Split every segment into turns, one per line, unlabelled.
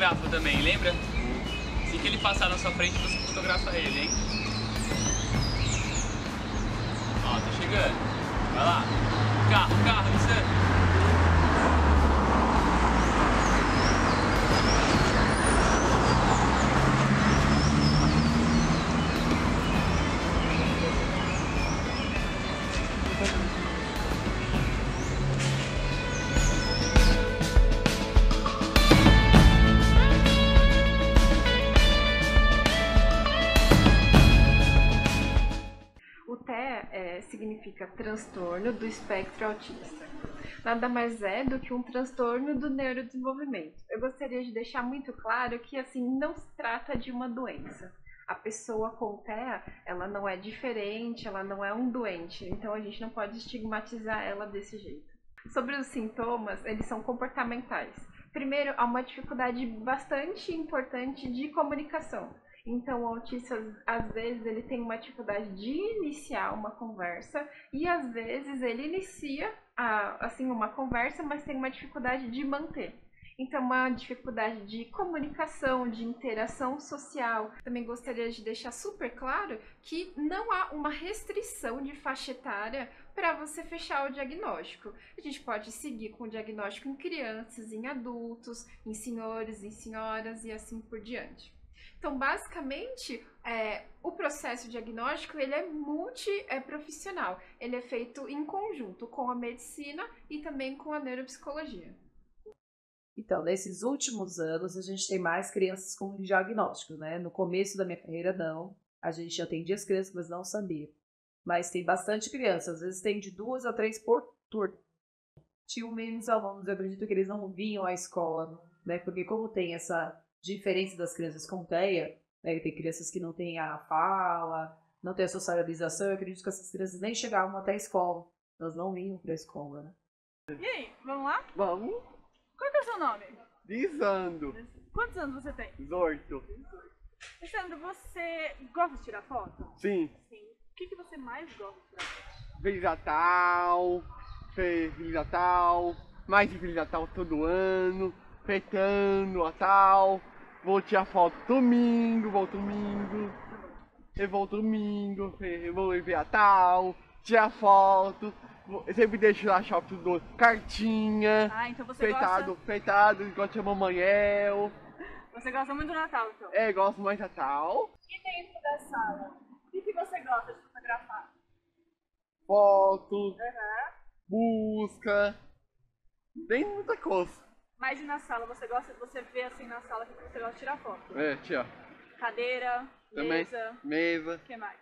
fotografa também, lembra? Assim que ele passar na sua frente, você fotografa ele, hein? Ó, tá chegando. Vai lá. Carro, Luciano.
O TEA significa transtorno do espectro autista. Nada mais é do que um transtorno do neurodesenvolvimento. Eu gostaria de deixar muito claro que assim não se trata de uma doença. A pessoa com TEA, ela não é diferente, ela não é um doente, então a gente não pode estigmatizar ela desse jeito. Sobre os sintomas, eles são comportamentais. Primeiro, há uma dificuldade bastante importante de comunicação. Então, o autista, às vezes, ele tem uma dificuldade de iniciar uma conversa e, às vezes, ele inicia assim, uma conversa, mas tem uma dificuldade de manter. Então, uma dificuldade de comunicação, de interação social. Também gostaria de deixar super claro que não há uma restrição de faixa etária para você fechar o diagnóstico. A gente pode seguir com o diagnóstico em crianças, em adultos, em senhores, em senhoras e assim por diante. Então, basicamente, o processo diagnóstico ele é multiprofissional. Ele é feito em conjunto com a medicina e também com a neuropsicologia.
Então, nesses últimos anos, a gente tem mais crianças com diagnóstico, né? No começo da minha carreira, não. A gente atendia as crianças, mas não sabia. Mas tem bastante criança, às vezes tem de 2 a 3 por turno. Tinham menos alunos, eu acredito que eles não vinham à escola, né? Porque como tem essa diferença das crianças com TEA, né? Tem crianças que não têm a fala, não tem a socialização, eu acredito que essas crianças nem chegavam até a escola. Elas não vinham para a escola, né?
E aí, vamos lá?
Vamos.
Qual que é o seu nome?
Lisandro.
Quantos anos você tem?
18.
Lisandro, você gosta de tirar foto?
Sim.
Sim. O que você mais gosta de tirar foto?
Feliz Natal, mais de Feliz Natal todo ano, festando Natal. Vou tirar foto domingo, eu vou domingo, eu vou ver Natal, tirar foto. Eu sempre deixo lá shopping do cartinha.
Ah, então você gosta...
Feitado, igual a mamãe El.
Você gosta muito do Natal, então?
É, gosto mais de Natal.
E dentro da sala, o que você gosta de fotografar?
Foto, busca, bem muita coisa.
Mas e na sala, você vê assim na sala que você gosta de tirar foto?
É, tia.
Cadeira,
Também, mesa.
O que mais?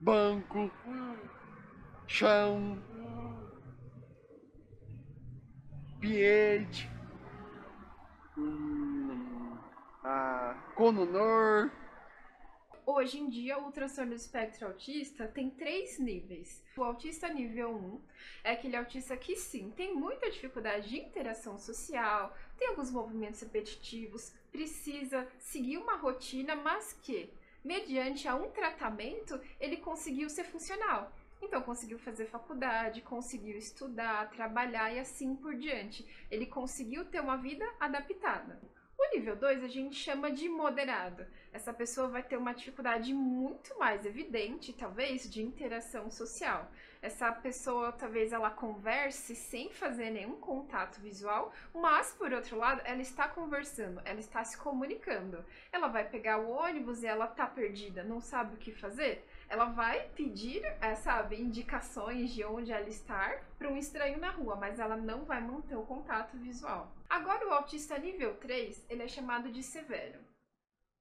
Banco, chão, piete, cononor.
Hoje em dia, o transtorno do espectro autista tem 3 níveis. O autista nível 1 é aquele autista que sim, tem muita dificuldade de interação social, tem alguns movimentos repetitivos, precisa seguir uma rotina, mas que, mediante a um tratamento, ele conseguiu ser funcional. Então, conseguiu fazer faculdade, conseguiu estudar, trabalhar e assim por diante. Ele conseguiu ter uma vida adaptada. O nível 2 a gente chama de moderado. Essa pessoa vai ter uma dificuldade muito mais evidente, talvez, de interação social. Essa pessoa, talvez, ela converse sem fazer nenhum contato visual, mas, por outro lado, ela está conversando, ela está se comunicando. Ela vai pegar o ônibus e ela está perdida, não sabe o que fazer? Ela vai pedir, indicações de onde ela está para um estranho na rua, mas ela não vai manter o contato visual. Agora, o autista nível 3, ele é chamado de severo.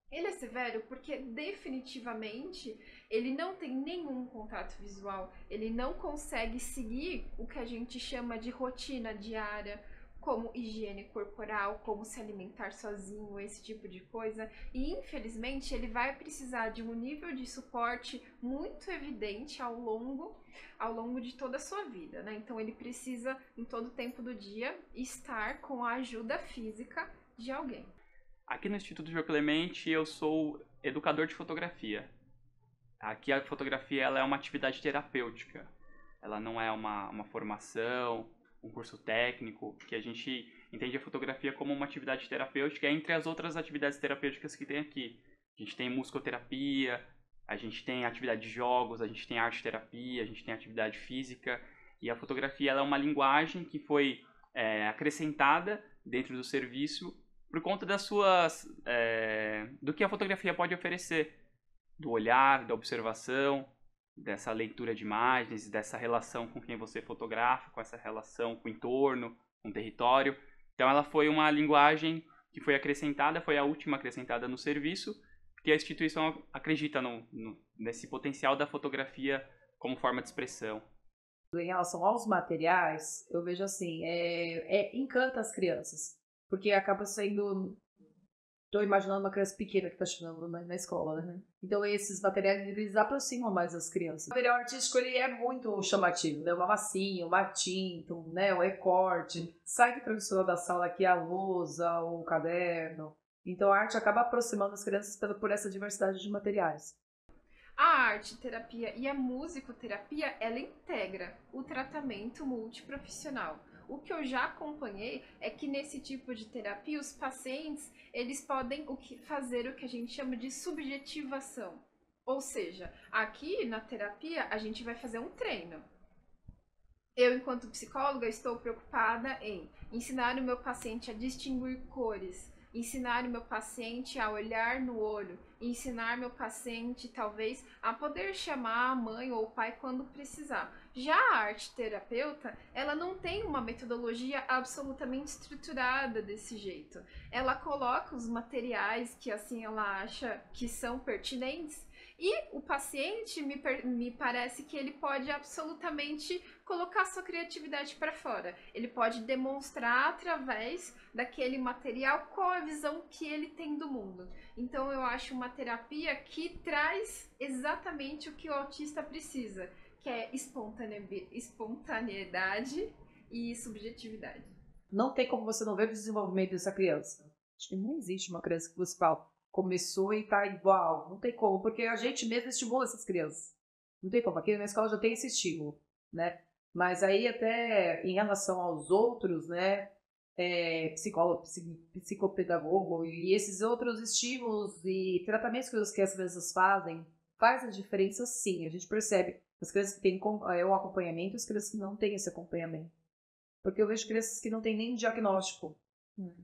Ele é severo porque definitivamente ele não tem nenhum contato visual, ele não consegue seguir o que a gente chama de rotina diária, como higiene corporal, como se alimentar sozinho, esse tipo de coisa. E infelizmente ele vai precisar de um nível de suporte muito evidente ao longo de toda a sua vida, né? Então ele precisa, em todo o tempo do dia, estar com a ajuda física de alguém.
Aqui no Instituto João Clemente eu sou educador de fotografia. Aqui a fotografia ela é uma atividade terapêutica. Ela não é uma formação, um curso técnico, que a gente entende a fotografia como uma atividade terapêutica entre as outras atividades terapêuticas que tem aqui. A gente tem musicoterapia, a gente tem atividade de jogos, a gente tem arte terapia, a gente tem atividade física, e a fotografia ela é uma linguagem que foi acrescentada dentro do serviço por conta das suas do que a fotografia pode oferecer, do olhar, da observação, dessa leitura de imagens, dessa relação com quem você fotografa, com essa relação com o entorno, com o território. Então ela foi uma linguagem que foi acrescentada, foi a última acrescentada no serviço, porque a instituição acredita nesse potencial da fotografia como forma de expressão.
Em relação aos materiais, eu vejo assim, encanta as crianças, porque acaba sendo... Estou imaginando uma criança pequena que está chegando na escola, né? Então esses materiais, eles aproximam mais as crianças. O material artístico, ele é muito chamativo, né? Uma massinha, uma tinta, né? Um recorte. Sai que tradicional da sala aqui a lousa, o caderno. Então a arte acaba aproximando as crianças por essa diversidade de materiais.
A arte-terapia e a musicoterapia, ela integra o tratamento multiprofissional. O que eu já acompanhei é que nesse tipo de terapia os pacientes eles podem fazer o que a gente chama de subjetivação. Ou seja, aqui na terapia a gente vai fazer um treino. Eu, enquanto psicóloga, estou preocupada em ensinar o meu paciente a distinguir cores, ensinar o meu paciente a olhar no olho, ensinar meu paciente, talvez, a poder chamar a mãe ou o pai quando precisar. Já a arte-terapeuta, ela não tem uma metodologia absolutamente estruturada desse jeito. Ela coloca os materiais que, assim, ela acha que são pertinentes e o paciente, me parece que ele pode absolutamente colocar sua criatividade para fora. Ele pode demonstrar através daquele material qual a visão que ele tem do mundo. Então eu acho uma terapia que traz exatamente o que o autista precisa, que é espontaneidade e subjetividade.
Não tem como você não ver o desenvolvimento dessa criança. Acho que não existe uma criança que você fala, começou e tá igual. Não tem como, porque a gente mesmo estimula essas crianças. Não tem como. Aqui na escola já tem esse estímulo, né? Mas aí até em relação aos outros, né? Psicólogo, psicopedagogo e esses outros estímulos e tratamentos que as crianças fazem, faz a diferença sim. A gente percebe as crianças que têm o acompanhamento e as crianças que não têm esse acompanhamento. Porque eu vejo crianças que não têm nem diagnóstico.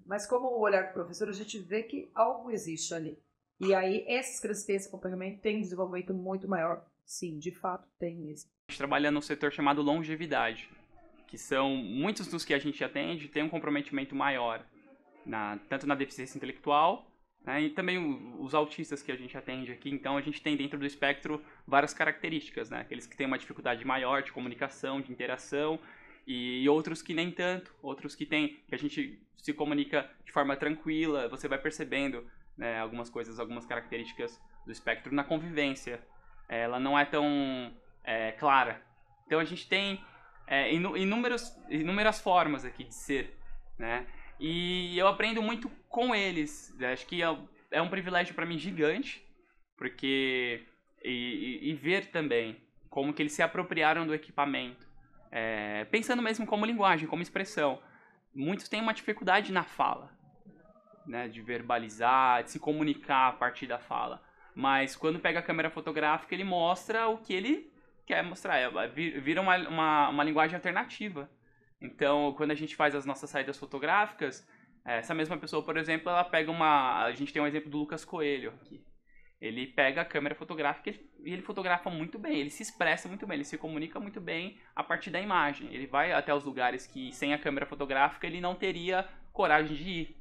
Mas como o olhar do professor, a gente vê que algo existe ali. E aí essas crianças que têm esse acompanhamento têm um desenvolvimento muito maior. Sim, de fato tem mesmo.
A gente trabalha no setor chamado longevidade, que são muitos dos que a gente atende têm um comprometimento maior, tanto na deficiência intelectual, né, e também os autistas que a gente atende aqui. Então a gente tem dentro do espectro várias características, né, aqueles que têm uma dificuldade maior de comunicação, de interação, e outros que nem tanto, outros que a gente se comunica de forma tranquila. Você vai percebendo, né, algumas coisas, algumas características do espectro na convivência. Ela não é tão clara. Então a gente tem inúmeras formas aqui de ser, né? E eu aprendo muito com eles. Acho que é um privilégio para mim gigante, porque e ver também como que eles se apropriaram do equipamento, pensando mesmo como linguagem, como expressão. Muitos têm uma dificuldade na fala, né? De verbalizar, de se comunicar a partir da fala. Mas quando pega a câmera fotográfica, ele mostra o que ele quer mostrar. Vira uma linguagem alternativa. Então, quando a gente faz as nossas saídas fotográficas, essa mesma pessoa, por exemplo, ela pega a gente tem um exemplo do Lucas Coelho aqui. Ele pega a câmera fotográfica e ele fotografa muito bem, ele se expressa muito bem, ele se comunica muito bem a partir da imagem. Ele vai até os lugares que, sem a câmera fotográfica, ele não teria coragem de ir,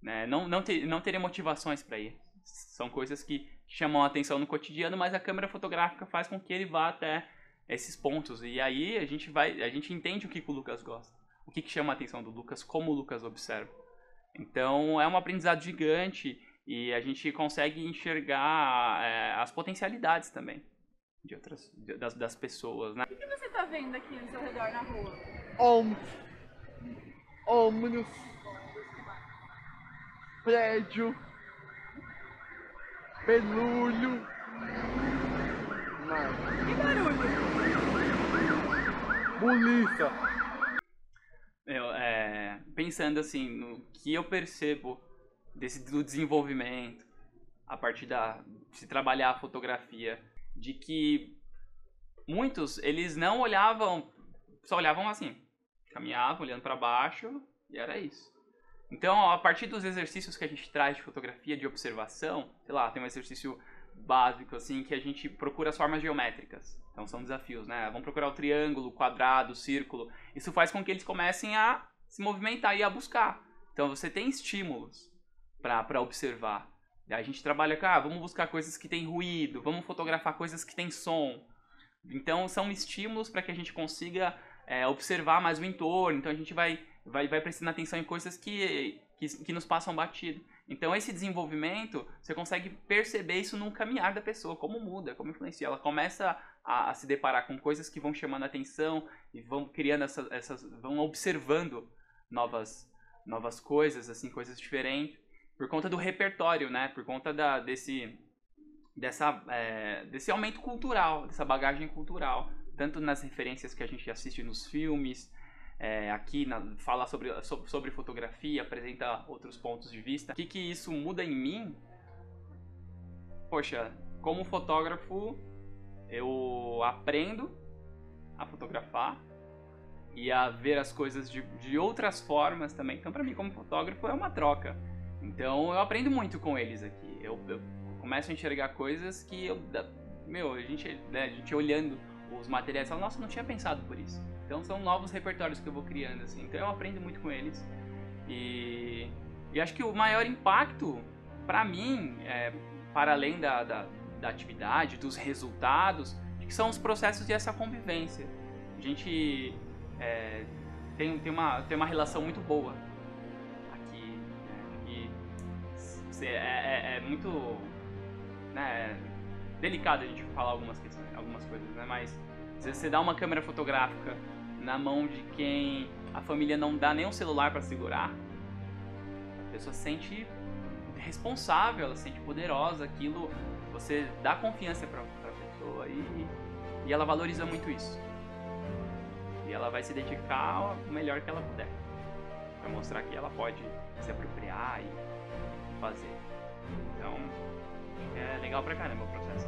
né? Não teria motivações para ir. São coisas que chamam a atenção no cotidiano, mas a câmera fotográfica faz com que ele vá até esses pontos. E aí a gente entende o que o Lucas gosta, o que chama a atenção do Lucas, como o Lucas observa. Então é um aprendizado gigante e a gente consegue enxergar as potencialidades também de das pessoas, né?
O que você está vendo aqui no seu redor na rua?
Ônibus, prédio, pelúlio,
Que barulho?
polícia.
pensando assim, no que eu percebo do desenvolvimento, a partir de se trabalhar a fotografia, de que muitos, eles não olhavam, só olhavam assim, caminhavam olhando para baixo e era isso. Então, a partir dos exercícios que a gente traz de fotografia, de observação, sei lá, tem um exercício básico assim que a gente procura as formas geométricas. Então são desafios, né? Vamos procurar o triângulo, o quadrado, o círculo. Isso faz com que eles comecem a se movimentar e a buscar. Então você tem estímulos para observar. Daí a gente trabalha com, vamos buscar coisas que tem ruído, vamos fotografar coisas que tem som. Então são estímulos para que a gente consiga observar mais o entorno. Então a gente vai prestando atenção em coisas que nos passam batido. Então esse desenvolvimento, você consegue perceber isso no caminhar da pessoa, como muda, como influencia. Ela começa a se deparar com coisas que vão chamando a atenção e vão criando vão observando novas coisas, assim, coisas diferentes, por conta do repertório, né? Por conta desse aumento cultural, dessa bagagem cultural, tanto nas referências que a gente assiste nos filmes, aqui fala sobre fotografia, apresenta outros pontos de vista. O que isso muda em mim? Poxa, como fotógrafo, eu aprendo a fotografar e a ver as coisas de outras formas também. Então, para mim, como fotógrafo, é uma troca. Então, eu aprendo muito com eles aqui. Eu começo a enxergar coisas que a gente olhando os materiais, fala, nossa, não tinha pensado por isso. Então são novos repertórios que eu vou criando, assim. Então eu aprendo muito com eles. E acho que o maior impacto, pra mim, para além da atividade, dos resultados, que são os processos dessa convivência. A gente tem uma relação muito boa aqui. E é muito delicado a gente falar algumas coisas, né? Mas se você dá uma câmera fotográfica na mão de quem a família não dá nem um celular para segurar, a pessoa se sente responsável, ela se sente poderosa, aquilo, você dá confiança para a pessoa e ela valoriza muito isso. E ela vai se dedicar o melhor que ela puder, para mostrar que ela pode se apropriar e fazer. Então, é legal pra caramba o processo.